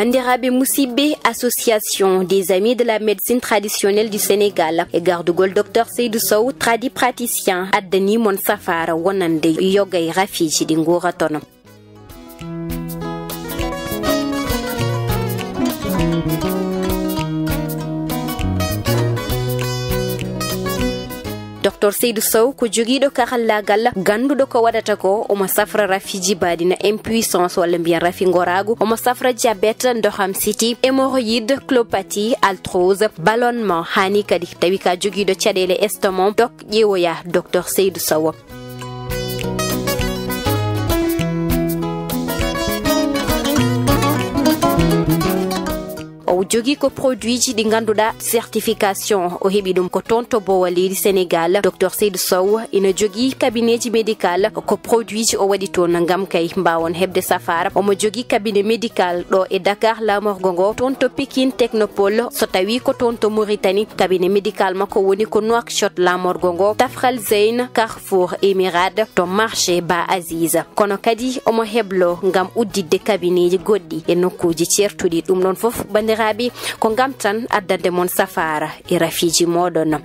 Bandirabe Moussibé, association des amis de la médecine traditionnelle du Sénégal et garde-gol Dr Seydou Sow, praticien Adani Mon Safara Wonande Yogay Rafiji di Ngora Tono. Dr Seydou Sow ko jogiido karallagal gandudo ko wadata ko omo safra rafiji badina impuissance wala mbiyan rafi ngoragu omo safra diabète ndoham siti hémorroïde clopathie arthrose ballonnement hani kadi tawi ka jogiido cadele estomac dok ƴeewoya Dr Seydou Sow. O jogi ko produit ji di ganduda certification o hebi dum ko tonto bo wali Sénégal. Dr Seydou Sow ina jogi cabinet médical ko produit ji o wadi ton ngam kay mbawon hebde safara omo jogi cabinet médical do e Dakar la morgongo tonto Pikine Technopole so tawi ko tonto Mauritanie cabinet médical mako woni ko Nouakchott la morgongo Tafral Zeyn Carrefour Emirade to marché Ba Aziz kono kadi omo heblo ngam uddide cabinet ji goddi e nokkuji certudi dum non fof bandiraɓe ko ngam tan addande mon safara e rafiji moɗon.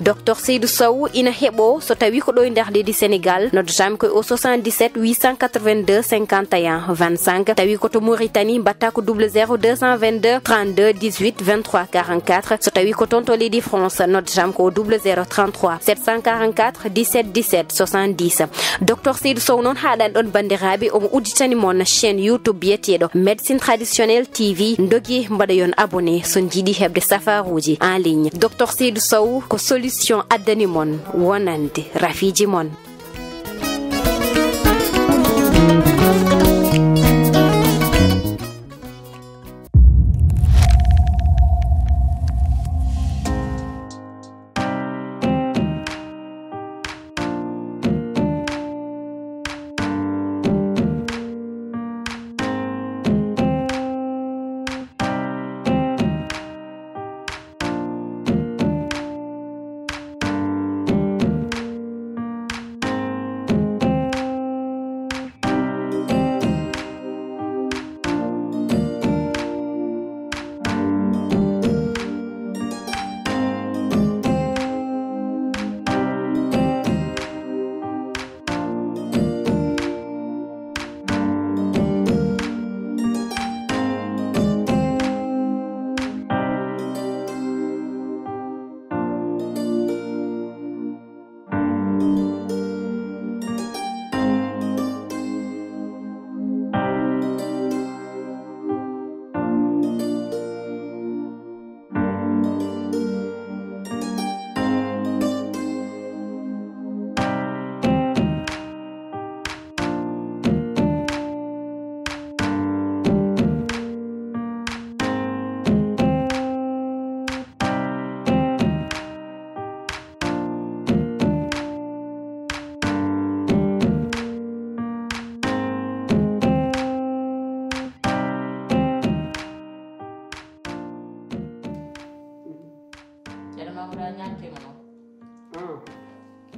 Dr Seydou Sow ina hebo so tawi ko do nder leydi Sénégal noddotami ko au 77 882 51 25 tawi ko to Mauritanie batta ko 00222 32 18 23 44 so tawi ko tonto leydi France noddotami ko 0033 744 17 17 70. Dr Seydou Sow non haɗan ɗon bandiraɓe omo udditani mon chaîne YouTube biyeteɗo médecine traditionnelle TV ndogi mbaɗa yon abonné so jiiɗi hebde safaruji en ligne. Dr Seydou Sow ko solution addani mon wonande rafiji mon.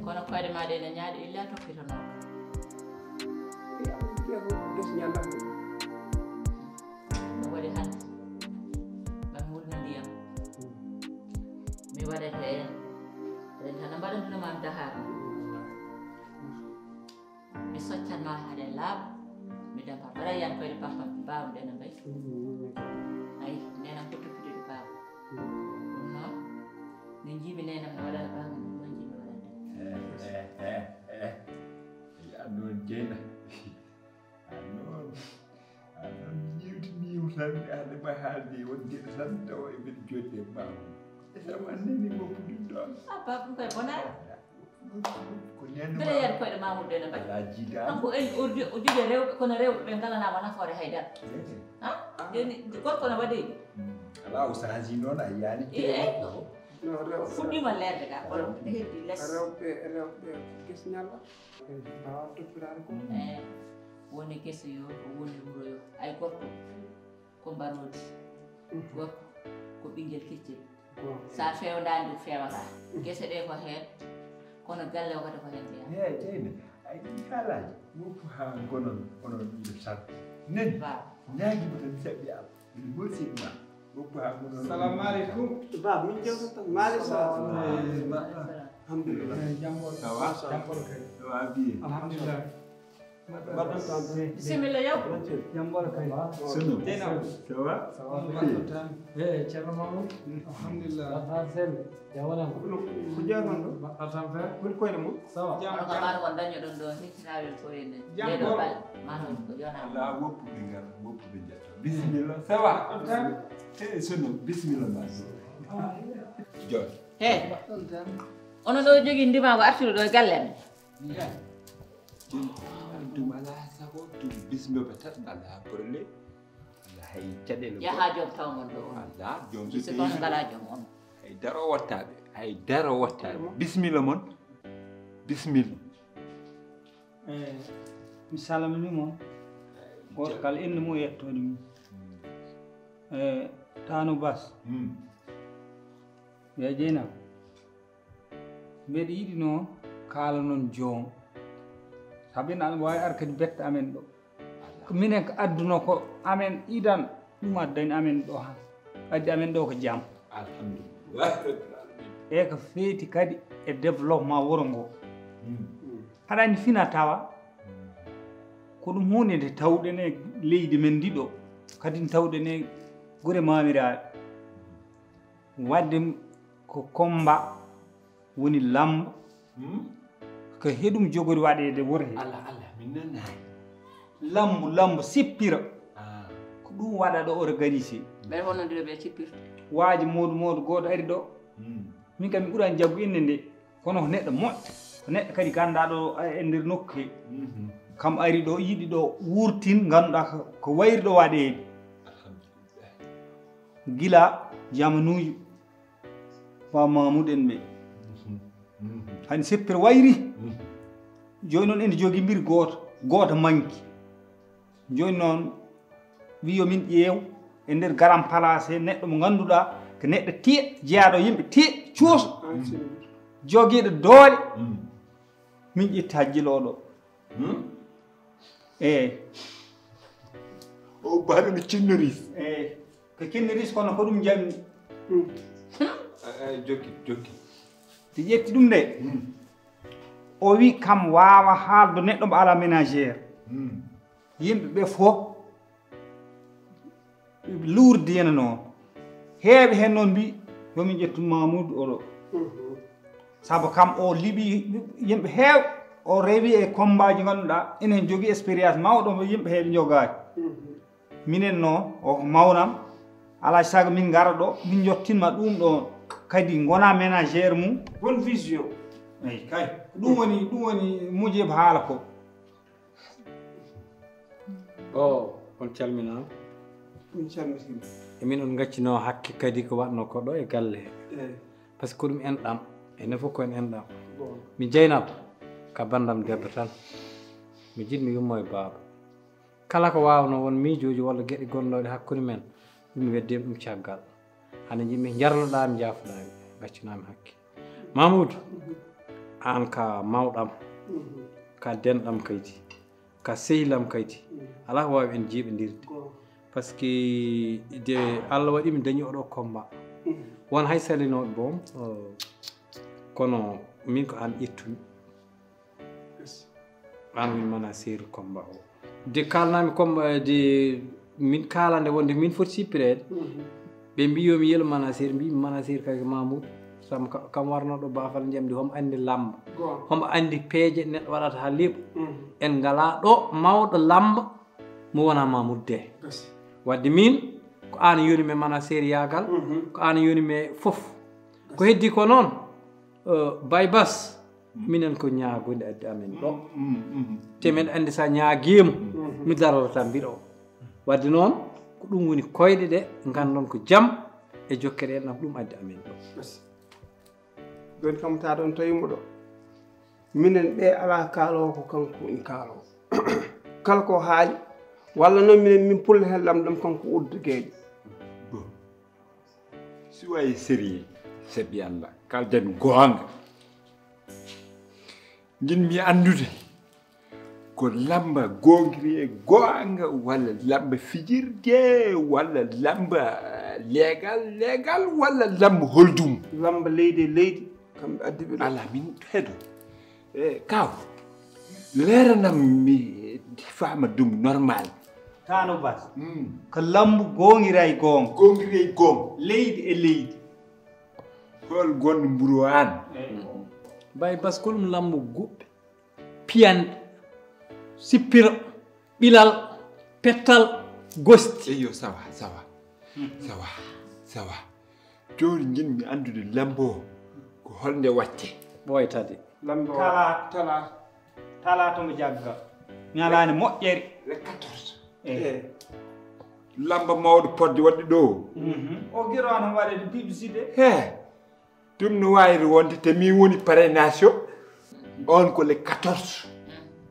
kono koyde ma de nyaade illa toppito non ges nyanda no wadi hande ba murna ndiyam mi wadata en den tan mbaɗantuna mam dahar mi soccanma haade laaɓ mi dafa bara yan koyde parfum baaw dena bay ay nenam ko toppito de baaw ɗum noon min jiimi nenam no waɗata baaw non jeyna anon yewtini tan ade ba haalde won geɗe tan taw e mbiɗa jodde baaw e sama nani mo puɗɗum ɗon baaw ɗum koye bonani ko ñande mbele yen koyɗe mamoudou dena bay ala jiida kanko en o juuɗe rewɓe kono rewɓe ɓe ngalanama nafoore haydara joni gorko no waɗi ala o changi noon a yiyani fuɗɗima leerde ga kono heddi less rewɓe kesñalla mbawa toppirade ko woni keso yo ko woni wuro yo ay gorko ko mbarodi gorko ko ɓinguel keccel sa fewdani ɗum fewata guese ɗe ko heen kono galle o kadi ko heen jeeya teyne ay haalaji woppu ha gonon onon ɓiɗo sar nen ñaagimo tan saɓɓi am ene hosiɗma woppu ha gonon salamu aleykum ba min jewtata maali salam alhamdulillah jambol sawa jambol kay sawa biye alhamdulillah baɗɗon tan bisimilla yaw jambol kay sono tena sawa baɗɗon tan ceerno mamadou alhamdulillah baɗɗa selli jawanan ko jarnon ɗo baɗɗa tan fe woni koyne mum sawa ono ko mata kon daño ɗon ɗo hettinaɓe foyenne ɗeɗo bal mata ko yona ala woppuɓe ngara woppuɓe jetto bisimilla sawa sono bisimilla ma joni he ono ɗo jogui ndima ko artiro ɗo e galle men dum ala sago dum bismillah tan ala problème ala hay caɗele yaha joom taw mon ɗo ala jom so kono ngala joom on hay daro wattaɓe hay daro wattaɓe bismillah mon bismillah mi salminimon goto kala inde mum yettode mum tano bas wiya jeynam mbeɗa yiɗi noon kaala noon joom saabina aɗa wawi ar kadi betta amen ɗo ko minen ko adduno ko amen idan ɗum addani amen ɗo han addi amen ɗo ko jaam alhamdulillah e ko feeti kadi e développement wuro ngo aɗa andi fina tawa ko ɗum hunde nde tawɗen e leydi men ndi ɗo kadi tawɗen e gure mamiraɓe wadde ko combat woni lamba ko heɗum jogori waɗede wuro he ala min nanani lambu sippira ko ɗum waɗa ɗo organisé ɓe wonnodire ɓe cippirta waaji modou goto ari ɗo min kam mi ɓuurani jaggu inde nde kono ko neɗɗo moƴƴo ko neɗɗo kadi gandaɗo e nder nokku he kam ari ɗo yiiɗi ɗo wurtin ganduɗa ko wayri ɗo waɗede gila jamanuji ba mamoudou en ɓe hani seppere wayri joni noon ene jogui mbir goto manki joni noon wi yomin ƴeew e nder garam place he neɗɗo mo ganduɗa ko neɗɗo teeɗ jeeyaɗo yimɓe teeɗ cuuso joguiɗo doole min ƴetti hajjiloɗo o baɗono cinnoris ko kinniris kono ko ɗum jammi jokki ti ƴetti ɗum nde o wi kam wawa haaldo neɗɗo mo ala ménagére yimɓe ɓe fof luurde yana noon heeɓe hen noon mbi yomin ƴettu mamoudou oɗo saabu kam o liiɓi yimɓe heew o rewi e combat ji ganduɗa enen jogui expérience mawɗo mo yimɓe heeɓe jogaki minen noon o mawnam ala sago min gara ɗo min jottinma ɗum ɗo kadi gona ménagére mum bonne vision eyi kay ɗum woni mujib haala ko on calminama ɗum calmitima emin on gaccino hakke kadi ko watno ko ɗo e galle he par ce que ko ɗum enɗam ene fof ko en enɗam mi jeynam ka bandam debbo tan mi jiɗmi yummo e baaba kala ko wawno won miijoji walla gueɗe gonnoɗe hakkude men ɗum weddima ɗum caggal hande jimmi jarloɗami jafuɗami gaccinami hakke mamoudou an ka mawɗam ka denɗam kaydi ka sehlam kaydi ala ko wawi en jiiɓodirde par ce que de Allah waɗimi dañi oɗo combat won hay salinoɓe boom kono min ko an ƴettumi an woni mana séri combat o de kalnami comme de min kalande wonde min foti sippirede ɓe mbi yomi yelo mana séri mbimi mana séri kay mamoudou sam kam warnoɗo bafal jamdi homo andi lamba homo andi peeje neɗɗo waɗata ha leeɓa en ngala ɗo mawɗo lamba mo wona mamoudou de wadde min ko an yonimi mana séri yagal ko an yonimi foof ko heddi ko noon baybas minen ko ñaagonde addi amen ɗo te men andi sa ñaaguima mi darorata mbiɗa o wadde noon ko ɗum woni koyɗe ɗe gandon ko jaam e jokkere en ɗam ɗum addi amen ɗo joni kam ta ɗon tawimo ɗo minen ɓe ala kaalowo ko kanko woni kaalowo kala ko haali walla noon minen min pulla hen lamɗam kanko udde gueeƴo bon si wayi sérieux sabi allah kalden goonga jinmi andude ko lamba gongiri e goonga walla lamba fijirde walla lamba legal walla lamba holdum lamba leydi e leydi kamɓe addiɓe ɗo ala min heedo kaw leeranam mi fama dum normal tano bas ko lambu gongira e gonga gongiri e gong leydi e leydi hol gonɗo mburo an bay bas ko ɗum lambu guɓɓe piyanɗe sippira ɓilal pettal gosti eyo sawa joni jinmi andude lambo ko holnde watte ɓoytade lambo talata mo jagga ñalani moƴƴere le 14 lamba mawɗo podde waɗde ɗo o guiro an waɗede publicité he ɗum no wayri wonde te min woni parrainage on ko le 14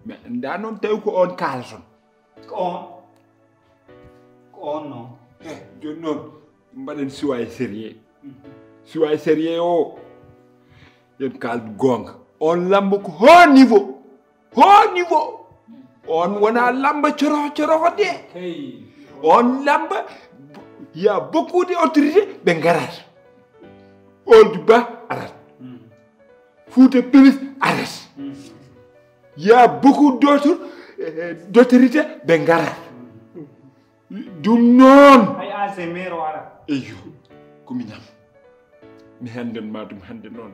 mais anda noon tawi ko on kalaton ko on noon joni noon mbaɗen suwa e sérieux o yen kaldu gonga on lamba ko haut niveau on wona lamba coroho de on lamba ya beaucoup de autorité ɓe garat Ould Ba arat Fouta Pelis arat ya beaucoup d'autorité ɓe garat ɗum noon ay AC maire o ara eyo kominam mi handanma ɗum hande noon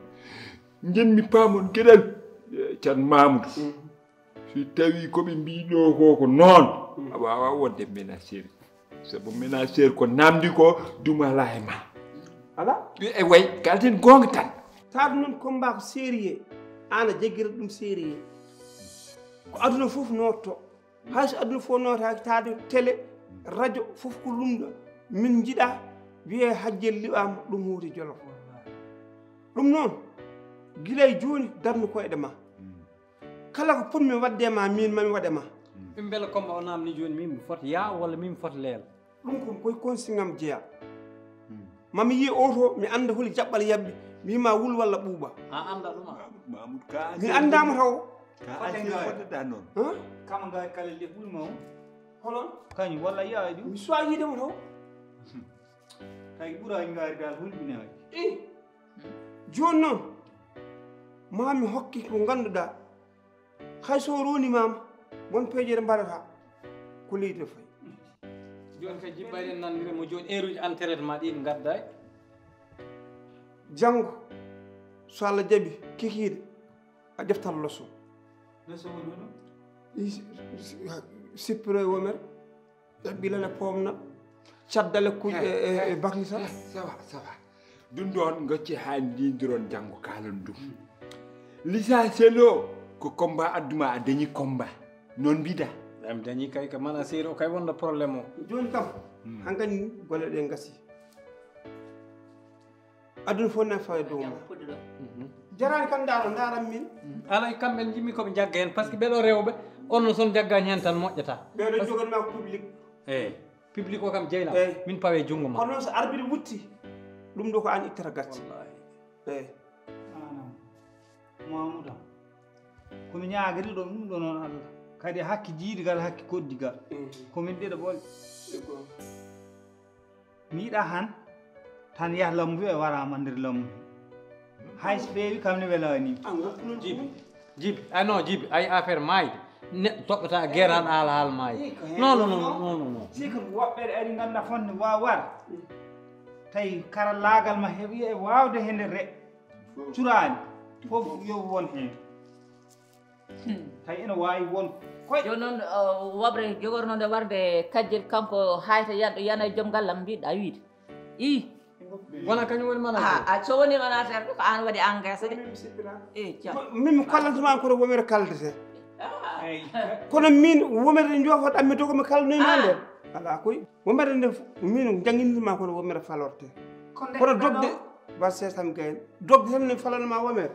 jenmi paamon gueɗal can Mamoudou si tawi koɓe mbiɗo ko noon a wawa wonde ménagére saabu ménagére ko namdi ko dumala e ma ala e way kalten gonga tan taade noon combat ko sérieux an a jagguira ɗum sérieux ko aduna fof notto hayso aduna fof notaki taade télé radio fof ko lumɗo min jiiɗa wiye hajjel liɓama ɗum huuti jolof ɗum noon guila e joni darnu koyɗe ma kala ko ponmi wadde ma min mami waɗe ma ɗum beele comba o namni joni min mi foti ya walla min mi foti leela ɗum ko koye consignam jeeya mami yi oto mi anda holi jaɓɓal yabɓi mi wima wul walla ɓuuɓa a anda ɗuma Mamoudou ka mi andama taw ka fotata noon kama ga kala le ɓulma o honon kañum walla yaadi mi suwa yidemo taw tawi ɓuura ngari dal hulɓinaji i joni noon mami hokki ko ganduɗa hay so ronimama won peeje ɗe mbaɗata ko leydi fayi joni kay jibbayɗen nandire mo joni heure uji entraînement ɗi ɗi gadda janggo so Allah jaaɓi kikiɗe a ƴeftat leçon leçon woni ɗum sippiro e womere ɓiilane pomna caddale kuƴe e bakisa sawa ɗum ɗon gacci ha ndidiron janggo kalan ɗum licencié o ko combat adduma a dañi combat noon mbiɗa mi dañi kay ko mana séri o kay wonno probléme o joni kam hankkadi ni golle ɗe gasi aduna fof ne fawe dow ma jarani kam daran min ala kamɓe jimmi koɓe jagga hen par ce que ɓeɗo rewɓe onno son jaggani hen tan moƴƴata ɓeɗo joganma ko public eyyi public o kam jeynam min pawe junggo ma kono noon so arbitre wutti ɗum ɗo ko an ittata gacce eyyi anam Mamoudou komi ñaagiri ɗo ɗum ɗo noon Allah kadi hakki jiidigal hakki koddigal komin ɗiɗo ɓoole mi yiɗa han tan yah lambu e warama nder lambu hay so ɓeewi kam ne welani jibi ay non jibi ay affaire mayde neɗɗo toɓɓata guerre han haala mayde non si ko woɓɓeɗe ari ganda fonde wawa war tawi karallaagal ma heeɓi e wawde hende re curani fof yo won hen tawi ene wawi won koye joni noon woɓre jogornode warde kajjel kanko hayta yana joom gallam mbiɗa wiide i wona kañum woni mana so woni manager ko an waɗi engagé de min mi kallantuma koto womere kaldete kono min womere nde jofoɗammi to komi kalnoyma nder ala koy womere nde min jangguinitma kono womere falorte kono dogde basse tam gayen dogde tan ne falanma womere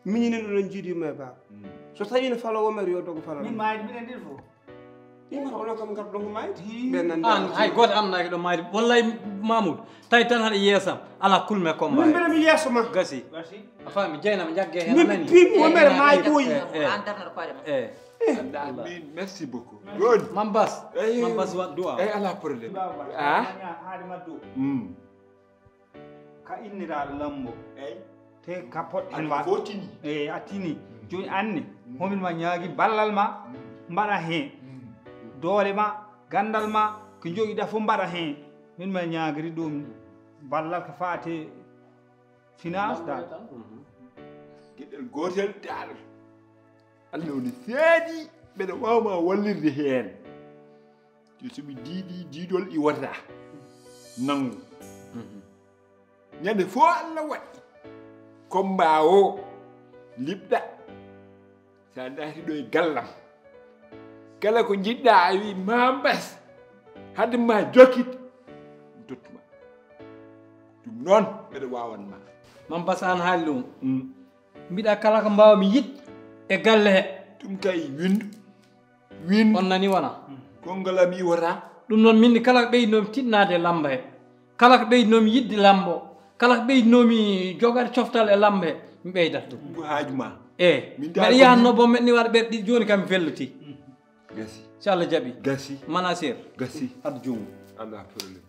miñinen ɗo non jiidima e baba so tawi ne falo womere yo dogo falano min mayde minen ɗiɗo fof ima hono kam ngar ɗon mayde an hay goto amnaki ɗo mayde wallahi Mamoudou tawi tan haɗa yeesam ala kulme combat min mbeɗa mi yeeso ma gasi a faami jeynama jaggue hen min nani pimi wo mbeɗa maayi ɓooyi an darnata koɗema Amin, merci beaucoup. Joni. Mambas wat du'a. Ala problème. haade maddo ka inniraɗo lambo te ka poɗɗen wa Fotini. a tini joni anne homin ma ñaagui ballal ma mbaɗa hen doole ma gandal ma ko joguiɗa fof mbaɗa hen min ma ñaagiri ɗum ballal ko faate finance dal Gueɗel gotel dal. Allah woni seedi mbeɗa wawma wallirde heen somi diiɗi diidol ɗi wata nangu ñande fof Allah waɗi combat o liɓɗa sa naati ɗo e gallam kala ko jiɗɗa a wi Mambas hade ma jokkit dottuma ɗum noon mbeɗa wawanma Mambas an haali ɗum mbiɗa kala ko mbawmi yit e galle he ɗum kay win on nani wona kongalam iwata ɗum noon minni kala ko ɓeydinomi tinnade e lamba he kala ko ɓeydinomi yidde lambo kala ko ɓeydinomi jogade coftal e lamba he mi ɓeydat ɗum ko haaju ma mbeɗa yiyanno bo meɗni waɗa ɓerɗe ɗiɗi joni kam mi felliti gasi so Allah jaaɓi gasi manasir gasi haɗa jungo ala probléme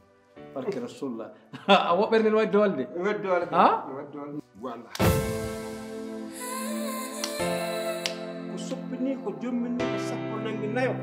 barke rasulullah a woɓɓere nde waɗi doole de waɗi doole ha voilà ko soppini ko jommini ko sappo nangi nayo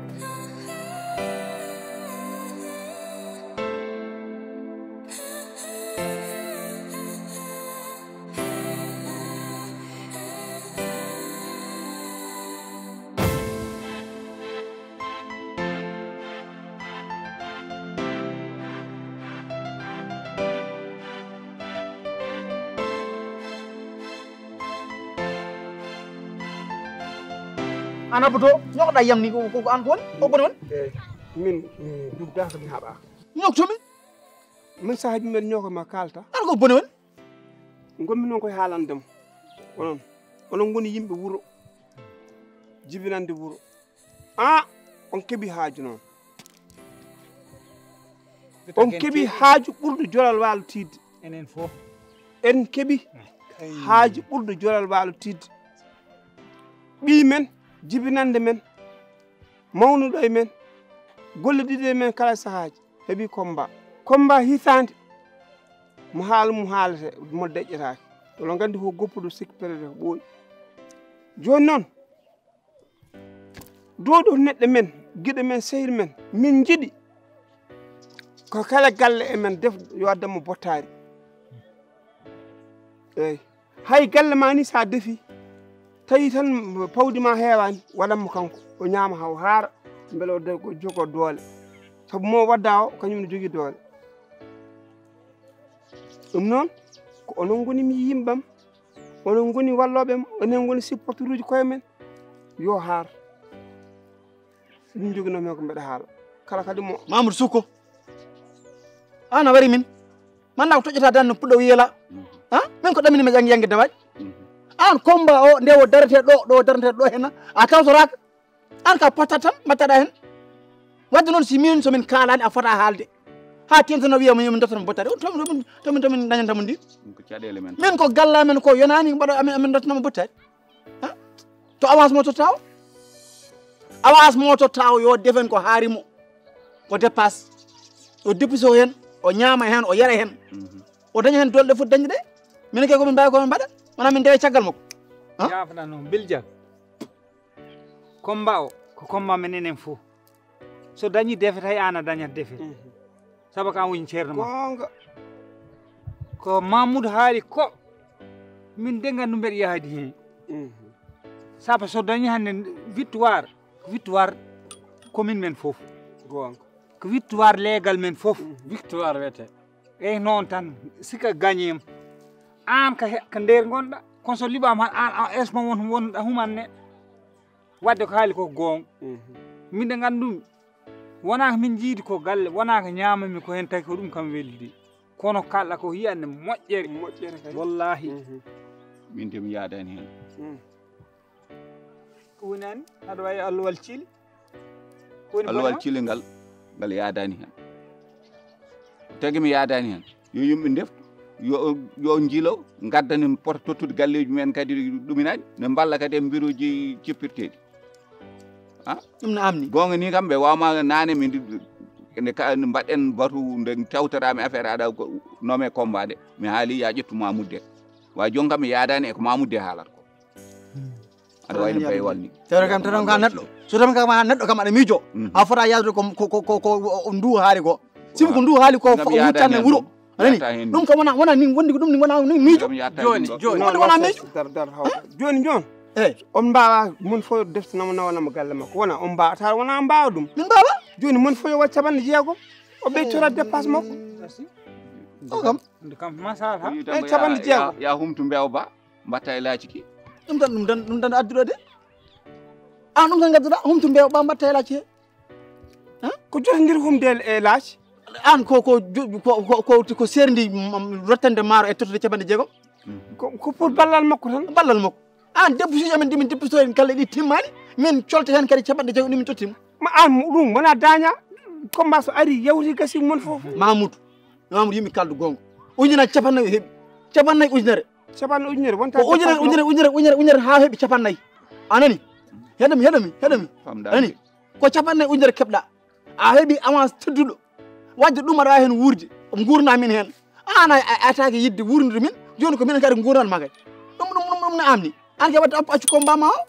an aboto ñokoɗa yam ni ko an ko woni o boni won min dugdaka mi haɓaka ñoktomi min sahaji men ñokoma kalta an ko boni won gommi noon koye haalandemo onon goni yimɓe wuuro jibinande wuuro on keeɓi haaju noon on keeɓi haaju ɓurɗo jolal waalo tidde enen fof en keeɓi haaju ɓurɗo jolal waalo tidde ɓii men jibinande men mawnuɗo e men golle ɗiɗi e men kala sahaji heeɓi combat hitande mo haala mum haalete mo deƴƴetake oɗon gandi ko goppuɗo sikki péréde ko ɓooyi joni noon doɗo neɗɗo men guiɗo men sehil men min jiiɗi ko kala galle e men def yo addamo bottari eyyi hay galle ma ni sa defi tawi tan pawdi ma heewani waɗanmo kanko o ñaama haw haara beele o jogo doole saabu mo wadda o kañum ne jogui doole ɗum noon ko onon goni mi yimɓam onon goni walloɓem onon goni supporteur uji koye men yo haar ɗum joguinomi ko mbeɗa haala kala kadi mo Mamoudou Sukko an a wari min manda ko toƴƴata dan no puɗɗo wiyela min ko ɗamini mi janggue dawaji an combat o nde o darete ɗo darete ɗo henna a tawtoraka an ka potta tan mbattaɗa hen wadde noon si min somin kalani a fota haalde ha tentano wiyama yomin dottano bottade tomin dañantamo ndi min ko galla men ko yonani mbaɗa amin dottanamo bottade to avance mo totta o avance mo totta o yo defen ko haarimo o dépasse o dépuse o hen o ñaama hen o yara hen o daña hen dolɗe fof dañde ɗe min kay komin mbawi komin mbaɗa wona min dewe caggal makko yafna noon Biljal combat o ko combat men enen fof so dañi defet hay an a dañat defet saabu ko an woni ceerno ma gonga ko Mamoudou haali ko min de gandu mbeɗa yaadi hen saabu so dañi hande victoire commune men fof gonga ko victoire légal men fof victoire wiyete eyyi noon tan sika gagnima an ko nder gonɗa kono so liɓama an esmo wonɗa humanne wadde ko haali ko gonga min de gandumi wona ko min jiidi ko galle wona ko ñamami ko hen taki ko ɗum kam weldi kono kalɗa ko yiyande moƴƴere kay wallahi min de mi yaadani hen ko woni ani aɗa wawi allowal ciili alwal cilingal ngal yaadani hen tagi mi yaadani hen yo yimɓe ndeftu yo jiilo gaddani poto tottude galleji men kadi ɗuminaji ne mballa kadi e mbiruji cippirteɗi ɗum no amni gonga ni kam ɓe wawma nane mi nde mbaɗen batu nde tawtorami affaire aɗa nome combat de mi haali ya ƴettu Mamoudou de wa jon kam mi yaadani e ko Mamoudou de haalata ko aɗa wayno baywal ni tawre kam tan ka neɗɗo so tan kam neɗɗo kam aɗa miijo a fota yaadude ko ndu haali ko simo ko ndu haali ko wuccanne wuuro anani ɗum kam wona ni wondi ko ɗum ni wona ni miijo joni wona miijo joni eyyi on mbawa mon fof deftanamo nawanamo galle makko wona on mbawa ta wona mbawa ɗum min mbawa joni mon fof yo wat 90 o ɓeytora dépasse makko o kam masala e 90 ya humtu mbewba mbatta e laaci ki ɗum tan adduɗo de ɗum tan gadduɗa humtu mbewba mbatta e laaci he ko jotodir humde e laaci an ko serdi rottande maaro e tottude 90 ko pour ballal makko tan ballal makko an débouché amen dimin dépouché en kala ɗi timmani min colte hen kadi 90 ɗi min tottima ma an ɗum wona daña combat so ari yawti gasi mon fof Mamoudou yimi kaldu gonga ujunnaje 50 heeɓi 50 ujunere 50 ujunere wonta ko ujunere ha heeɓi 50 anani heɗami anani ko 50 ujunere keɓɗa a heeɓi avance tedduɗo wadde ɗum aɗa wawi hen wurde gurna min hen an a atake yidde wurnide min joni ko minen kadi gurnanma kadi ɗum ne amni an ke wadde accu combat ma o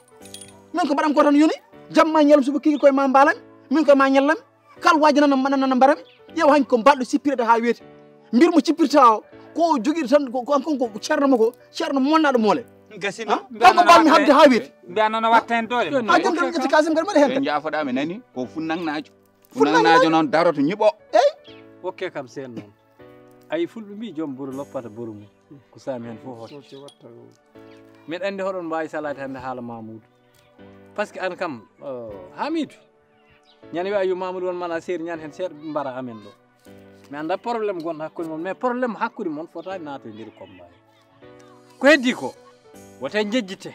min ko mbaɗam ko tan yoni jamma ñalum suba kiki koye ma mbalami min koye ma ñallami kala waji nana mbarami ƴeew hanki ko mbaɗɗo sippirede ha weeti mbir mo cippirta o ko joguiɗo tan ko ceernoma ko ceerno monnaɗo moole gasino kanko mbalmi habde ha weeti mbiyanano watta hen doole ha joni kam ƴetti kasim kadi mbaɗa hen en jafoɗa mi nani ko funnannajo noon daroto ñiɓo eyyi okke kam sen noon ayi fulɓe mbi joom boru loppata boru mum ko sami hen fof hoto miɗa andi hoɗon mbawi salade hande haala Mamoudou par ce que an kam Hamidou ñande wi ayo Mamoudou won mana séri ñande hen seeɗa mbara amen ɗo mi anda probléme gonɗo hakkude moon mais probléme hakkude moon fotani naata e nder combat ko heddi ko wote jejjite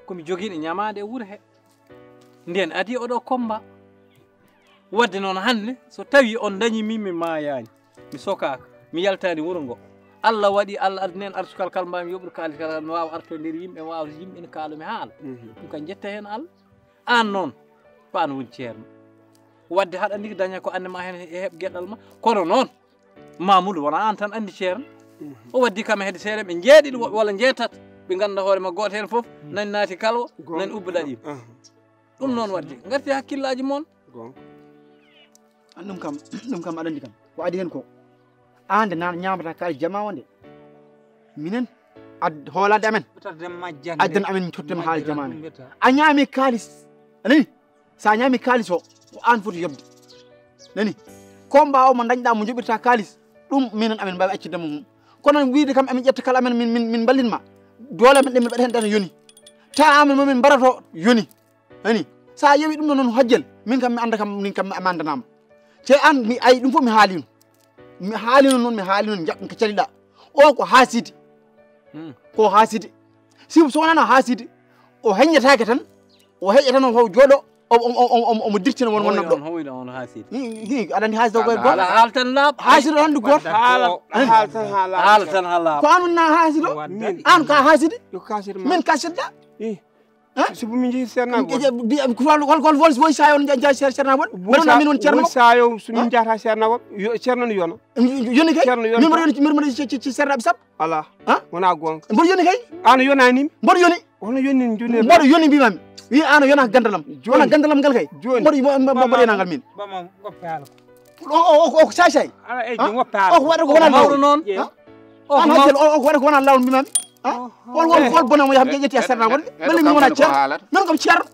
komi joguiɗo ñamade e wuuro he nden adi oɗo combat wadde noon hande so tawi on dañimi mi mayani mi sokaka mi yaltani wuuro ngo Allah waɗi Allah addi nen artukal kala mbami yoɓude kalis kala mi wawa arto nder yimɓe wawa yimɓe ne kaala mi haala ɗum kan jetta hen Allah an noon ko an woni ceerno wadde haɗa andi ko daña ko annema hen e heeɓ gueɗal ma kono noon Mamoudou wona an tan andi ceerno o waddi kam hedde seeɗa ɓe jeeɗiɗo woɓɓe walla jeetat ɓe ganduɗa hoore ma goto hen foof nani naati kalwo nani ubbe ɗaɗima ɗum noon wadde garti hakkillaji moon ɗum kam aɗa andi kam ko adi hen ko ande nan ñamata kalis jama wonde minen hoolade amen addan amen tottema haali jamane a ñaami kalis anani sa ñaami kalis o ko an foti yobde nani combat o mo dañɗa mo joɓirta kalis ɗum minen amen mbawi accidemo mum kono wiide kam amin ƴetta kala amen min ballinma doole amen ɗe min mbaɗa hen ɗata yoni ta amen momin mbarato yoni ani sa yewi ɗum ɗo noon hojjel min kam mi anda kam min kam mi amandanama te an mi ayi ɗum fof mi haalino noon jaɓɗum ko caliɗa o ko haaside ko haaside so wonano haaside o heññetake tan o heƴƴa tan o jooɗo omo dirtina won wonnoɓe ɗo aɗa andi haaside o koye goto haal tan laaɓ haaside o hande goto haala tan ha laaɓ ko an wonna haaside o an ka haaside min kasirɗa sibu min jeehi sernago hol woy sayo jaa sernago mbaɗona min won ceerno sayo somin jahata sernago ceerno no yona yoni kay min mbaɗa yoni ci sernaɓe sappo ala wona gonga mboɗo yoni kay an yonanimi mboɗo yoni hono yoni joni mboɗo yoni mbimami wi an yona gandalam wona gandalam ngal kay mboɗo yonagal min o ko say o ko waɗa ko wona lawol noon an hajjel o ko waɗa ko wona lawol mbimami wol bonamo yaham ƴetti a serna wonde ɓelle min wona ceerno min komi ceerno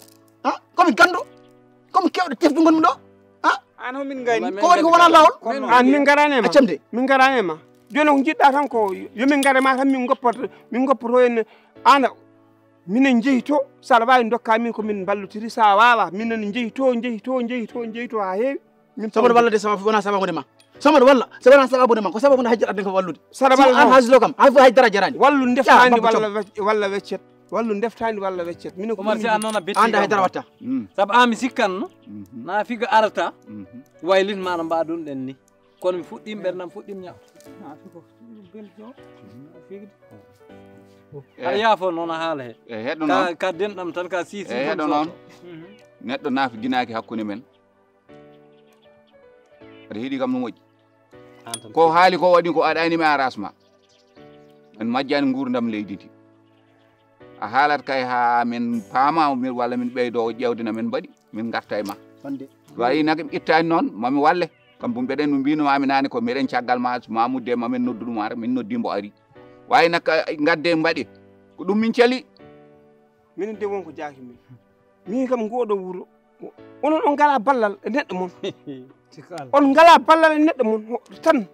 komi gandu komi kewɗo tefdu gonmi ɗo an homin gani ko waɗi ko wona lawol an min garanema accamde min garanema joni ko jiɗɗa tan ko yomin garema tan min goppoto en ana minen jeehi to saɗa wawi dokka min komin ballotiri sa wawa minen jeehi to ha heewi sababu wallade sama wona sababude ma samade walla so wona sababude ma ko sababude hajjat adden ko wallude saɗa walla an haasido kam hay fo hay dara jarani wallu deftandi walla weccet wallu deftandi walla weccet min ko Omar si an noon a betti anda haydara watta sabu an mi sikkanno na figa arata waylin mana mbaɗon ɗen ni kono mi fuɗɗima ɓerdam fuɗɗima ñaw aɗa yaafo noon a haala he e heɗɗo noon ka denɗam tan ka sisi e heɗɗo noon neɗɗo naafi jinaki hakkude men aɗa heeɗi kam no moƴƴi ko haali ko waɗi ko aɗanimi arasma en majjani gurdam leydi ndi a haalat kay ha min paama walla min ɓeydo ƴewdina men mbaɗi min garta e ma wayi nak mi ittani noon mami walle kam bo mbeɗen mi mbinomami nane ko meɗen caggal ma Mamoudou de mamin nodduɗum ara min noddimbo ari wayi nak gadde mbaɗi ko ɗum min cali minen de wonko jaaki min kam ngoɗo wuuro onon on ngala ballal e neɗɗo mon on ngala ballal e neɗɗo mon tan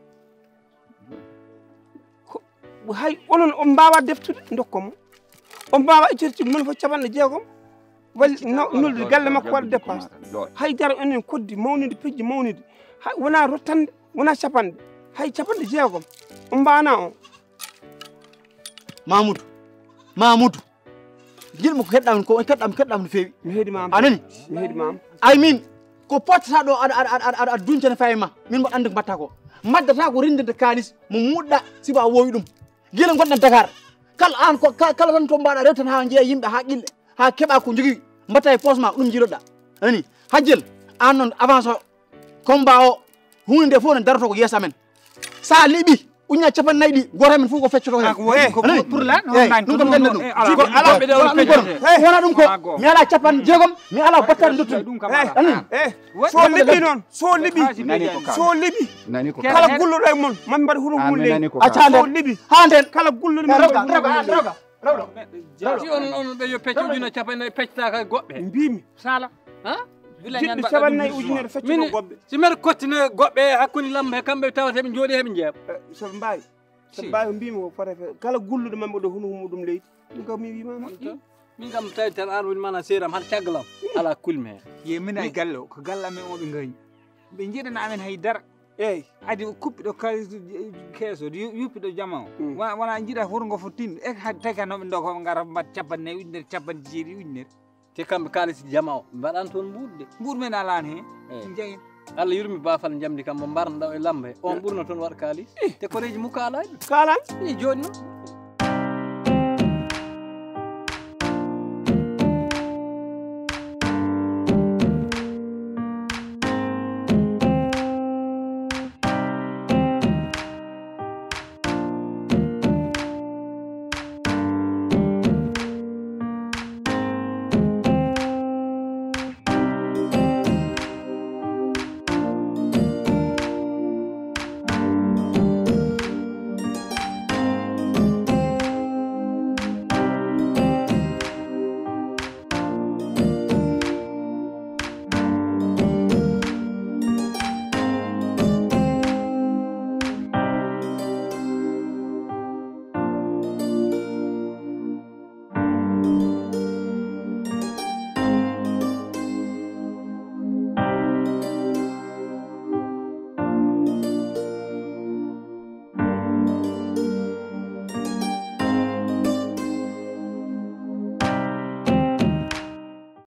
hay onon on mbawa deftude dokkomo on mbawa iccerti mon fof capanɗe jeegom walli nolde galle makko waɗa dépense hay jara enen koddi mawnide pejji mawnide hay wona rottande wona capanɗe hay capanɗe jeegom on mbana on Mamoudou jiɗmi ko keɗɗam no feewi mi heeɗimama anani mi heeɗimama ay min ko pottata ɗo aɗa duncane faye ma min mbo anda ko mbatta ko maddata ko rindinde kalis mo muɗɗa sibo a wowi ɗum guila gonɗen Dakar kala an ko kala tan to mbaɗa rew tan ha jeeya yimɓe ha qille ha keeɓa ko jogui mbatta e poche ma ɗum jiiloɗa ani hajjel an noon avance o combat o hunde nde fof ne daroto ko yeesa men sa liiɓi uña capannayyi ɗi goto men fof ko feccoto hen pour lan ɗum kam ganden ɗum wona ɗum ko mi ala capan jeegom mi ala battade dottude so liɓi noon so liɓi nani ko kala gulluɗo e mon mami mbaɗa hurum mum leydi accande so liɓi ha nden kala gulluɗo rewɗo si on ɓe yo pecce ujunnaje capanɗe peccetaka e goɓɓe mbimi sala jiɗɗo 7 ujunere feccoto goɓɓe si mbeɗa kottine goɓɓe hakkude lamba he kamɓe tawata heɓe jooɗi heɓe jeeɓa soɓe mbawi mbimi ko préfet kala gulluɗo mami mbaɗa hurum muɗum leydi ɗum kam mi wimama min kam tawi tan an woni mana seeram han caggalam ala kulmi hen ye min e galle o ko galle amen o ɓe gañi ɓe jiiɗana amen haydara eyyi adi kuppiɗo kalis keeso yuppiɗo jama o wona jiiɗa hurgo fo tinde e tawi ka noɓe doko gara mbat capannayyi ujunere capanɗe jeeɗiɗi ujunere te kamɓe kalis jama o mbaɗan toon ɓuurde ɓuur men alani hen jangin Allah yurmi bafal jamdi kam mo mbarno ɗaw e lamba he on ɓurno toon waɗa kalis te koreji mukko alaɗi kalani i joni noon